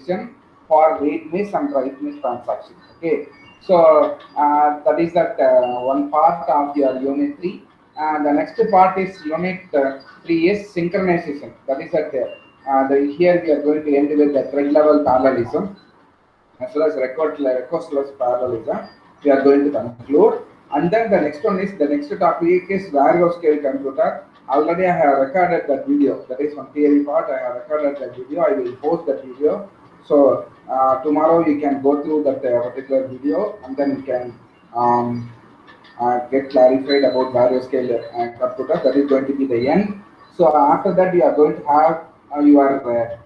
synchronization for read miss and write miss transactions. Okay, so that is that one part of your unit 3. And the next part is unit 3 is synchronization. That is that here we are going to end with the thread level parallelism as well as request-less parallelism. We are going to conclude. And then the next one is the next topic is variable scale computer. Already I have recorded that video. That is one theory part. I have recorded that video. I will post that video. So tomorrow you can go through that particular video, and then you can get clarified about variable scale computer. That is going to be the end. So after that, you are going to have your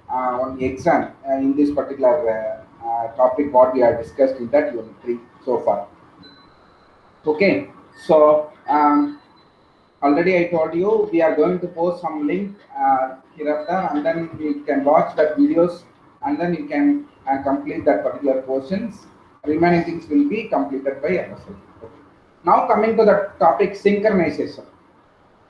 one exam in this particular topic what we have discussed in that unit 3 so far. Okay, so already I told you we are going to post some link hereafter, and then you can watch that videos, and then you can complete that particular portions. Remaining things will be completed by yourself. Okay. Now coming to the topic synchronization.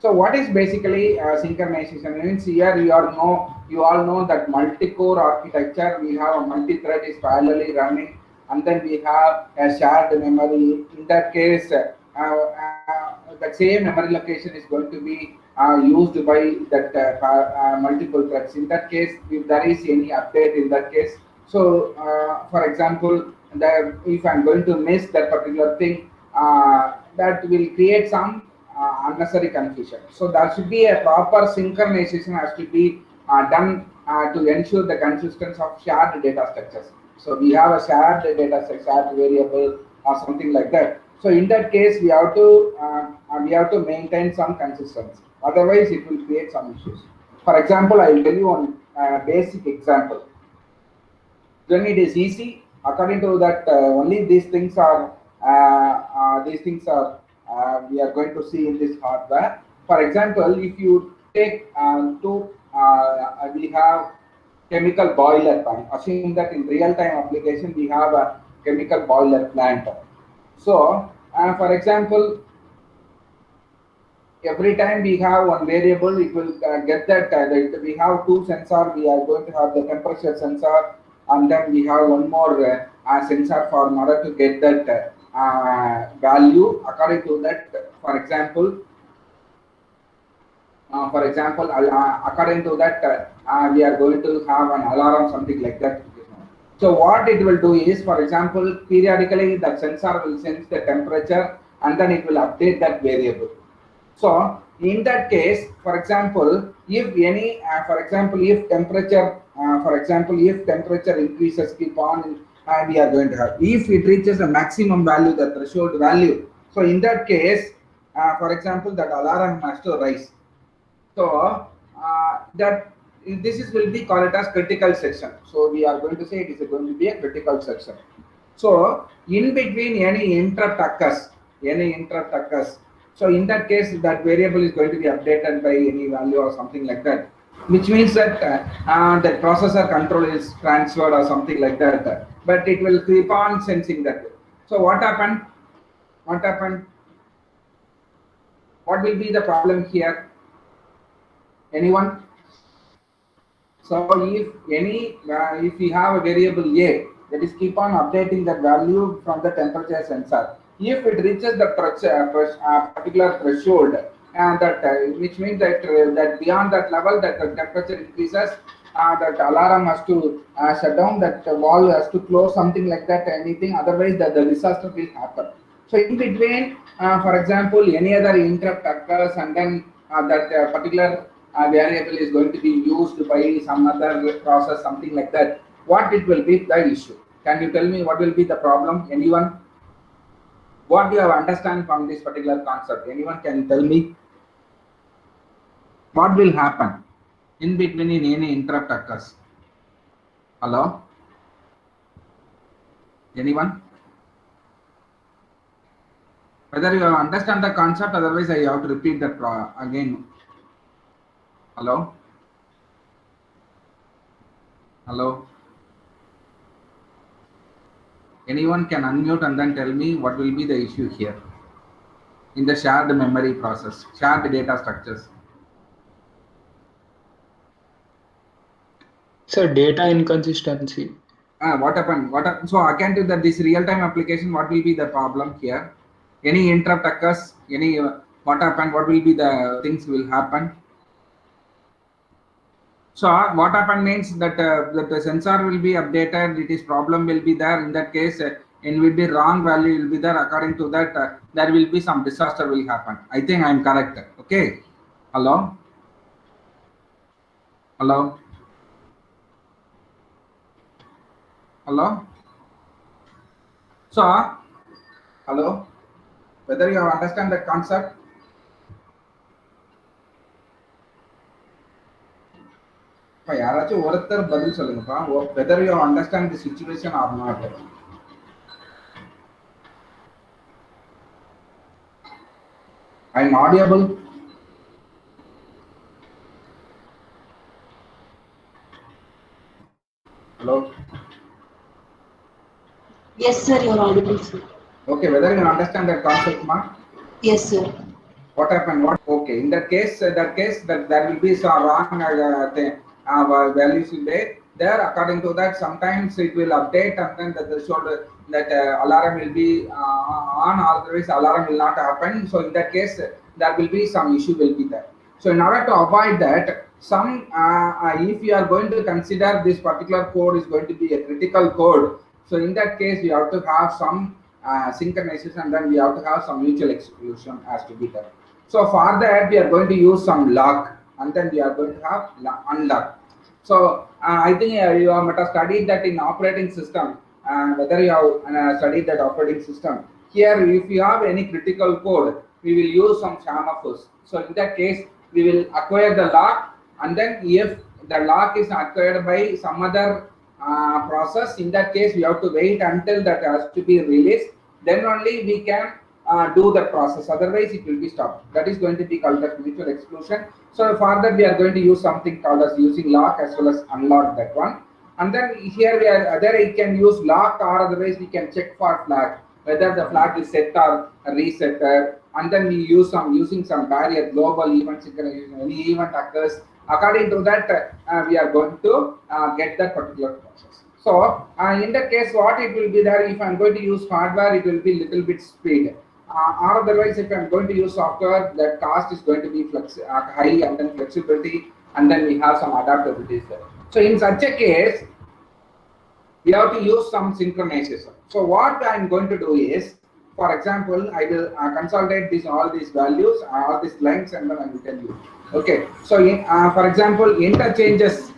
So what is basically synchronization? Means here you all know that multi-core architecture. We have a multi-thread is parallelly running, and then we have a shared memory. In that case, the same memory location is going to be used by that multiple threads. In that case, if there is any update in that case, so for example, if I'm going to miss that particular thing, that will create some unnecessary confusion. So there should be a proper synchronization has to be done to ensure the consistency of shared data structures. So we have a shared data structure, shared variable or something like that. So in that case, we have to maintain some consistency. Otherwise, it will create some issues. For example, I will tell you one basic example. Then it is easy. According to that, only these things are we are going to see in this hardware. For example, if you take we have chemical boiler plant. Assume that in real-time application we have a chemical boiler plant. So, for example, every time we have one variable, it will get that we have two sensor. We are going to have the temperature sensor, and then we have one more sensor for in order to get that value. According to that, for example, according to that, we are going to have an alarm, something like that. So what it will do is, for example, periodically that sensor will sense the temperature, and then it will update that variable. So in that case, for example, if any, if temperature increases, keep on, we are going to have. If it reaches a maximum value, the threshold value. So in that case, for example, that alarm has to rise. So that this will be called as critical section. So we are going to say it is going to be a critical section. So in between any interrupt occurs. So in that case, that variable is going to be updated by any value or something like that, which means that the processor control is transferred or something like that. But it will keep on sensing that. So what happened? What will be the problem here? Anyone? So if we have a variable a, that is keep on updating that value from the temperature sensor. If it reaches the particular threshold, and which means that beyond that level, that the temperature increases, that alarm has to shut down, that wall has to close, something like that. Anything otherwise, that the disaster will happen. So in between, for example, any other interrupt occurs, and then that particular variable is going to be used by some other process, something like that. What it will be the issue? Can you tell me what will be the problem? Anyone? What do you have understand from this particular concept? Anyone can tell me? What will happen in between in any interrupt occurs? Hello? Anyone? Whether you understand the concept, otherwise I have to repeat that again. Hello? Hello? Anyone can unmute and then tell me what will be the issue here in the shared memory process, shared data structures. So data inconsistency. What happened? So again to that this real-time application, what will be the problem here? Any interrupt occurs, any what happened? What will be the things will happen? So what happened means that the sensor will be updated. It is problem will be there. In that case, and will be wrong value will be there. According to that, there will be some disaster will happen. I think I am correct. Okay. Hello. Hello. Hello. So hello. Whether you understand that concept? யாராச்சும் ஒருத்தர் பதில் சொல்லுங்கப்பா whether you understand the situation or not. I'm audible. Hello. Yes sir, you are audible sir. Okay, whether you understand that concept, ma? Yes sir. What happened? What? Okay, in that case that there will be some wrong values in there. According to that, sometimes it will update, and then the threshold that alarm will be on, otherwise alarm will not happen. So in that case, there will be some issue will be there. So in order to avoid that, some if you are going to consider this particular code is going to be a critical code, so in that case you have to have some synchronization, and then we have to have some mutual exclusion has to be done. So for that we are going to use some lock, and then we are going to have unlock. So I think you might have studied that in operating system, whether you have studied that operating system. Here if you have any critical code, we will use some semaphores. So in that case we will acquire the lock, and then if the lock is acquired by some other process, in that case we have to wait until that has to be released, then only we can do the process, otherwise it will be stopped. That is going to be called as mutual exclusion. So for that we are going to use something called as using lock as well as unlock, that one. And then here we are either it can use lock, or otherwise we can check for flag, whether the flag is set or reset, and then we use using some barrier, global event synchronization. Any event occurs, according to that we are going to get that particular process. So in that case what it will be there, if I'm going to use hardware, it will be little bit speed, or otherwise if I'm going to use software, that cost is going to be high, and then flexibility, and then we have some adaptability there. So in such a case we have to use some synchronization. So what I'm going to do is, for example, I will consolidate all these values, all these lines, and then I will tell you. Okay, so for example, interchanges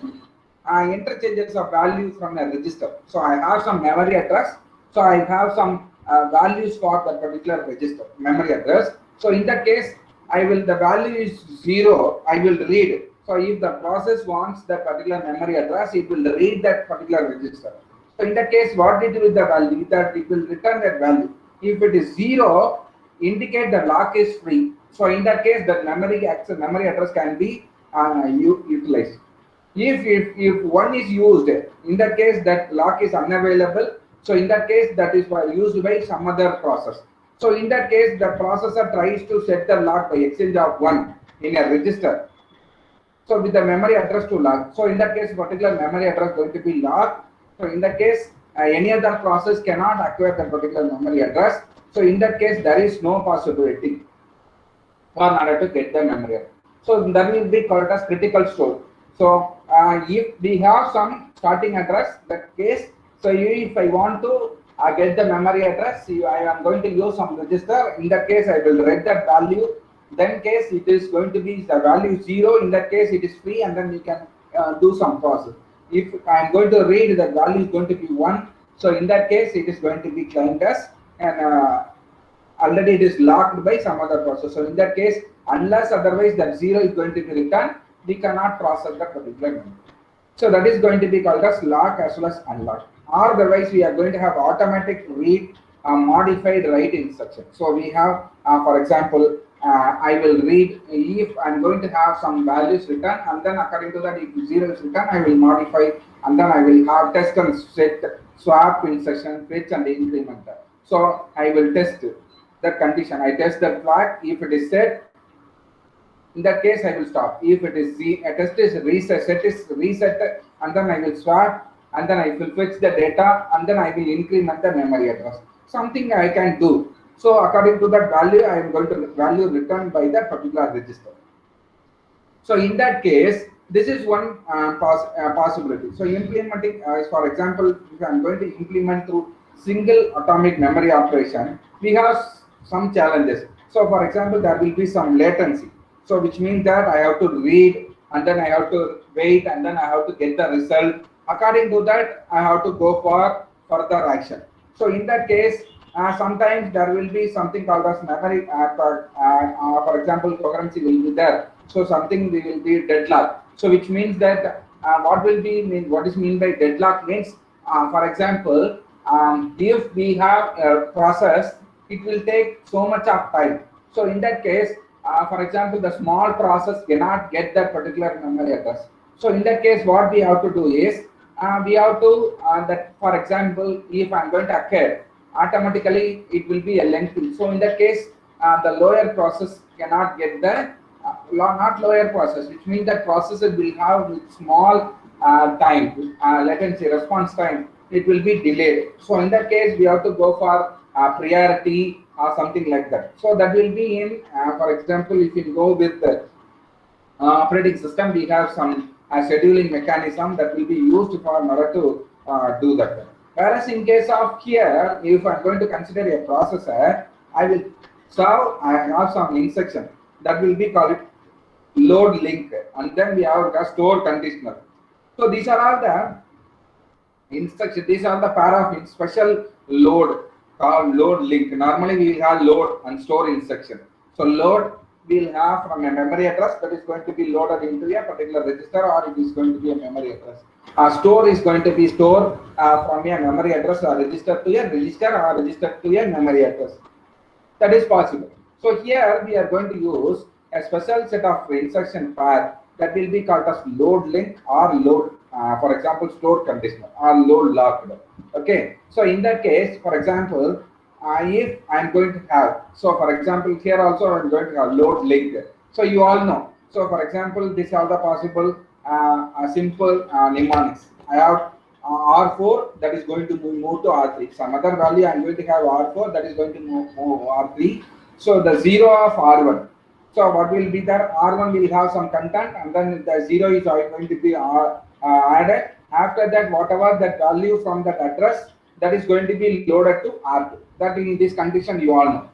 of value from a register. So I have some memory address, so I have some values for that particular register memory address. So in that case the value is 0, I will read. So if the process wants that particular memory address, it will read that particular register. So in that case what it will with the value, that it will return that value. If it is 0, indicate the lock is free. So in that case the memory address can be utilized. If one is used, in that case that lock is unavailable. So in that case that is used by some other process. So in that case the processor tries to set the lock by exchange of 1 in a register, so with the memory address to lock. So in that case particular memory address going to be locked. So in that case any other process cannot acquire that particular memory address. So in that case there is no possibility for order to get the memory address. So that will be called as critical store. So if we have some starting address, that case, so if I want to get the memory address, I am going to use some register. In that case I will write that value, then case it is going to be the value 0. In that case it is free, and then we can do some process. If I am going to read, that value is going to be 1. So in that case it is going to be claimed as, and already it is locked by some other process. So in that case, unless otherwise that 0 is going to be returned, we cannot process that particular memory. So that is going to be called as lock as well as unlock. Or otherwise we are going to have automatic read, modified write instruction. So we have for example I will read, if I'm going to have some values written, and then according to that if 0 is written, I will modify, and then I will have test and set, swap instruction, fetch and increment. So I will test that condition. I test that flag. If it is set, in that case I will stop. If it is a test is reset, and then I will swap, and then I will fetch the data, and then I will increment the memory address. Something I can do. So according to that value, I am going to value returned by that particular register. So in that case, this is one possibility. So implementing, for example, if I am going to implement through single atomic memory operation, we have some challenges. So for example, there will be some latency. So which means that I have to read, and then I have to wait, and then I have to get the result. According to that, I have to go for further action. So in that case, sometimes there will be something called as memory, for example, concurrency will be there. So something will be deadlock. So which means that what is mean by deadlock means, for example, if we have a process, it will take so much of time. So in that case, for example, the small process cannot get that particular memory address. So in that case, what we have to do is, we have to that, for example, if I'm going to acquire, automatically it will be a lengthy. So in that case, the lower process cannot get the not lower process, which means that processor will have with small time, latency response time, it will be delayed. So in that case, we have to go for priority or something like that. So that will be in, for example, if you go with the operating system, we have some scheduling mechanism that will be used for in order to do that. Whereas in case of here, if I'm going to consider a processor, I will serve, I have some instruction that will be called load link, and then we have the store conditional. So these are all the instructions. These are the pair of special load called load link. Normally we will have load and store instruction. So load we will have from a memory address that is going to be loaded into a particular register, or it is going to be a memory address. Store is going to be stored from a memory address or register to a register, or register to a memory address. That is possible. So here we are going to use a special set of instruction pair that will be called as load link or load, for example, store conditional or load locked. Okay. So in that case, for example, if I'm going to have, so for example, here also I'm going to have load link. So you all know. So for example, these are the possible simple mnemonics. I have R4 that is going to move to R3. Some other value I'm going to have R4 that is going to move R3. So the 0 of R1. So what will be there? R1 will have some content, and then the 0 is going to be added. After that, whatever that value from that address, that is going to be loaded to R2. That in this condition you all know.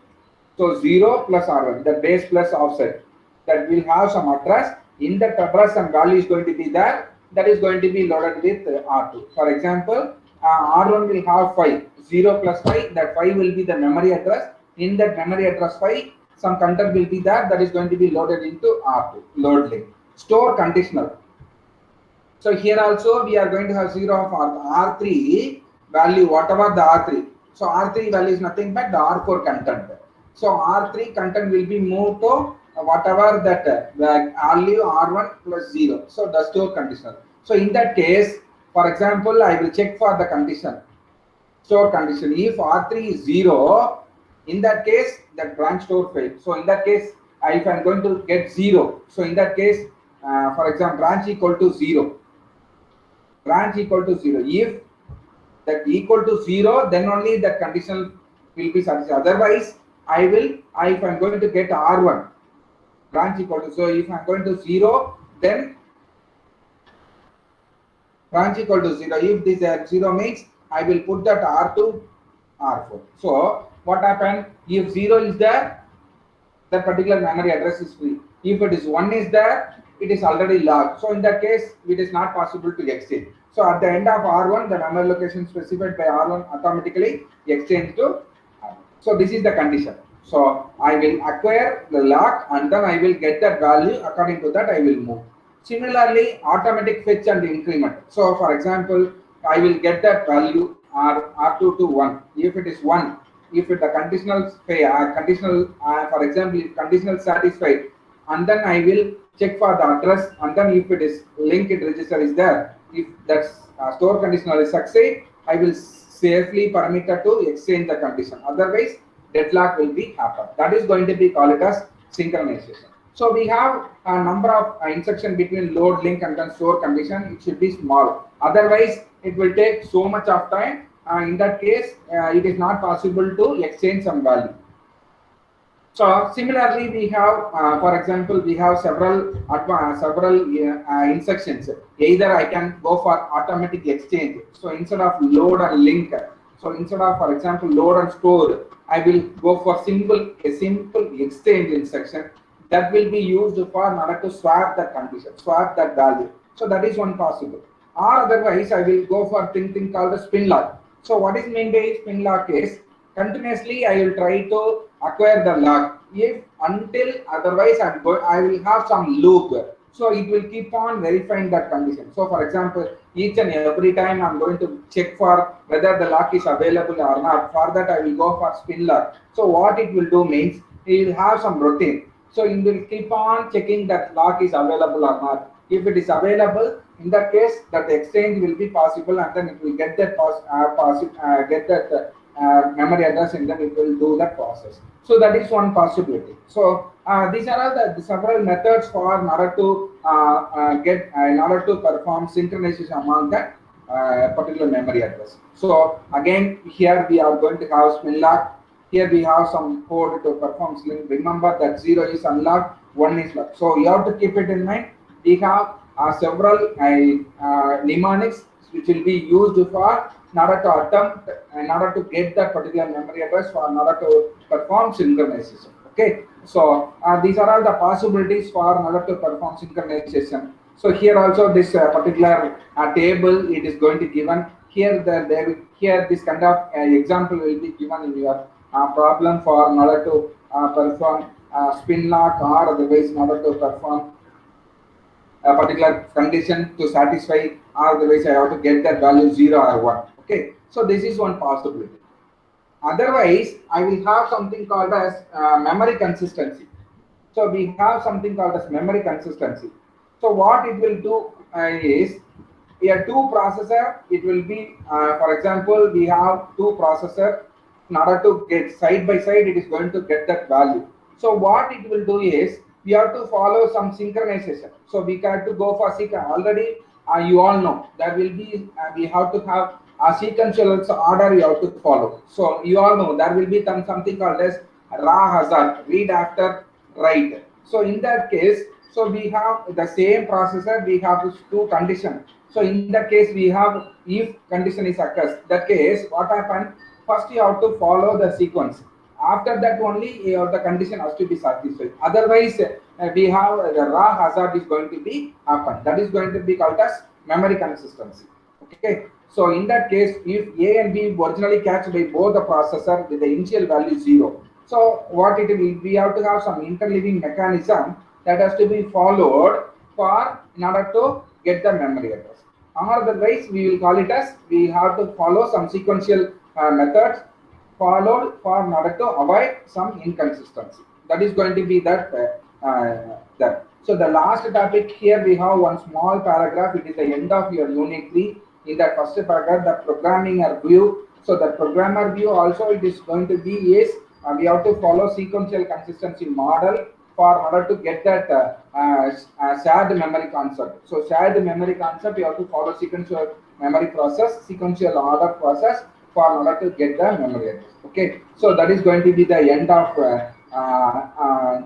So 0 plus R1, the base plus offset, that will have some address. In that address, some value is going to be there. That is going to be loaded with R2. For example, R1 will have 5. 0 plus 5, that 5 will be the memory address. In that memory address 5, some content will be there that is going to be loaded into R2, load link. Store conditional. So here also we are going to have 0 of R3 value, whatever the R3. So R3 value is nothing but the R4 content. So R3 content will be moved to whatever that value R1 plus 0. So the store conditional. So in that case, for example, I will check for the condition. Store condition. If R3 is 0, in that case, that branch store failed. So in that case, if I'm going to get 0, so in that case, for example, branch equal to 0. Branch equal to 0. If that equal to 0, then only that condition will be satisfied. Otherwise, if I'm going to get R1, branch equal to, so if I'm going to 0, then branch equal to 0. If this 0 means, I will put that R2, R4. So what happened? If 0 is there, that particular memory address is free. If it is 1 is there, it is already locked. So in that case, it is not possible to exchange. So at the end of R1, the memory location specified by R1 automatically exchange to R1. So this is the condition. So I will acquire the lock, and then I will get that value. According to that, I will move. Similarly, automatic fetch and increment. So for example, I will get that value R2 to 1. If it is 1, if the conditional for example, if conditional satisfied, and then I will check for the address, and then if it is linked register is there, if that store conditional is succeed, I will safely permitted to exchange the condition. Otherwise, deadlock will be happen. That is going to be called as synchronization. So we have a number of instruction between load, link, and then store condition. It should be small. Otherwise, it will take so much of time. In that case, it is not possible to exchange some value. So similarly, we have, for example, we have several instructions. Either I can go for automatic exchange. So instead of load and link, so instead of, for example, load and store, I will go for a simple exchange instruction that will be used for in order to swap that condition, swap that value. So that is one possible. Or otherwise, I will go for thing called a spin lock. So what is meant by spin lock is continuously I will try to acquire the lock. If until otherwise I will have some loop. So it will keep on verifying that condition. So for example, each and every time I'm going to check for whether the lock is available or not. For that I will go for spin lock. So what it will do means it will have some routine. So it will keep on checking that lock is available or not. If it is available, in that case, that exchange will be possible, and then it will get that memory address, and then it will do that process. So that is one possibility. So these are all the several methods for in order to in order to perform synchronization among that particular memory address. So again, here we are going to have spin lock. Here we have some code to perform link. Remember that 0 is unlocked, 1 is locked. So you have to keep it in mind. We have several mnemonics which will be used for in order to attempt, in order to get that particular memory address, for in order to perform synchronization. Okay, so these are all the possibilities for in order to perform synchronization. So here also this particular table, it is going to given here. Here this kind of example will be given in your problem for in order to perform spin lock, or otherwise in order to perform a particular condition to satisfy, or otherwise I have to get that value 0 or 1. Okay, so this is one possibility. Otherwise, I will have something called as memory consistency. So we have something called as memory consistency. So what it will do is a two processor. It will be, for example, we have two processor. In order to get side by side, it is going to get that value. So what it will do is we have to follow some synchronization. So we have to go for already. You all know there will be we have to have a sequential order you have to follow. So you all know there will be something called as raw hazard, read after write. So in that case, so we have the same processor, we have two conditions. So in that case, we have if condition is occurs. That case, what happens? First, you have to follow the sequence. After that, only the condition has to be satisfied. Otherwise, we have the raw hazard is going to be happen. That is going to be called as memory consistency. Okay. So in that case, if A and B originally catched by both the processor with the initial value 0. So what it will, we have to have some interleaving mechanism that has to be followed for in order to get the memory address. Or otherwise, we will call it as we have to follow some sequential methods followed for in order to avoid some inconsistency. That is going to be that. So the last topic here, we have one small paragraph. It is the end of your unit 3. In that first paragraph, the programming view. So the programmer view also it is going to be is we have to follow sequential consistency model for order to get that shared memory concept. So shared memory concept, you have to follow sequential memory process, sequential order process for order to get the memory address. Okay, so that is going to be the end of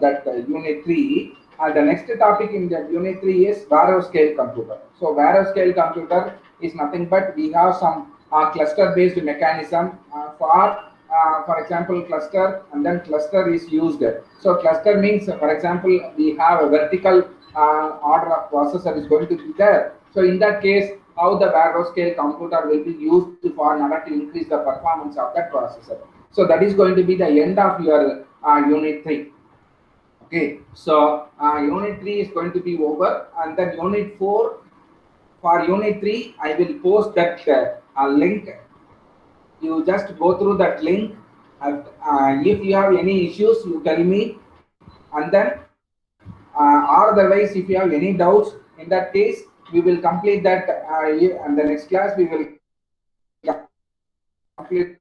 that unit 3. The next topic in the unit 3 is Varro scale computer. So Varro scale computer is nothing but we have some cluster based mechanism for example cluster, and then cluster is used. So cluster means, for example, we have a vertical order of processor is going to be there. So in that case, how the Varro scale computer will be used for in order to increase the performance of that processor. So that is going to be the end of your unit 3. Okay, so unit 3 is going to be over, and then unit 4. For unit 3, I will post that link. You just go through that link. If you have any issues, you tell me, and then or otherwise, if you have any doubts, in that case, we will complete that. And the next class, we will complete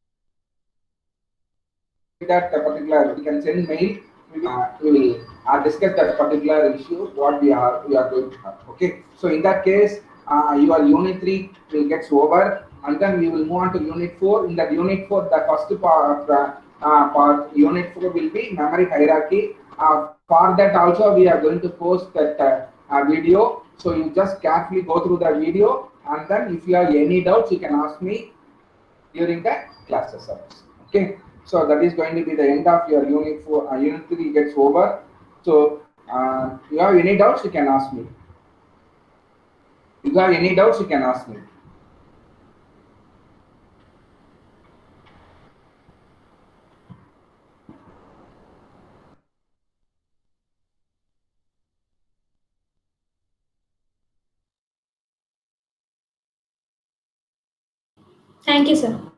that particular. You can send mail. We will discuss that particular issue what we are going to have. Okay, so in that case, your unit 3 will get over, and then we will move on to unit 4. In that unit 4, the first part unit 4 will be memory hierarchy. For that also we are going to post that video, so you just carefully go through the video, and then if you have any doubts you can ask me during the class sessions. Okay, so that is going to be the end of your unit 4. Unit 3 gets over. So you have any doubts you can ask me. If you have any doubts you can ask me. Thank you, sir.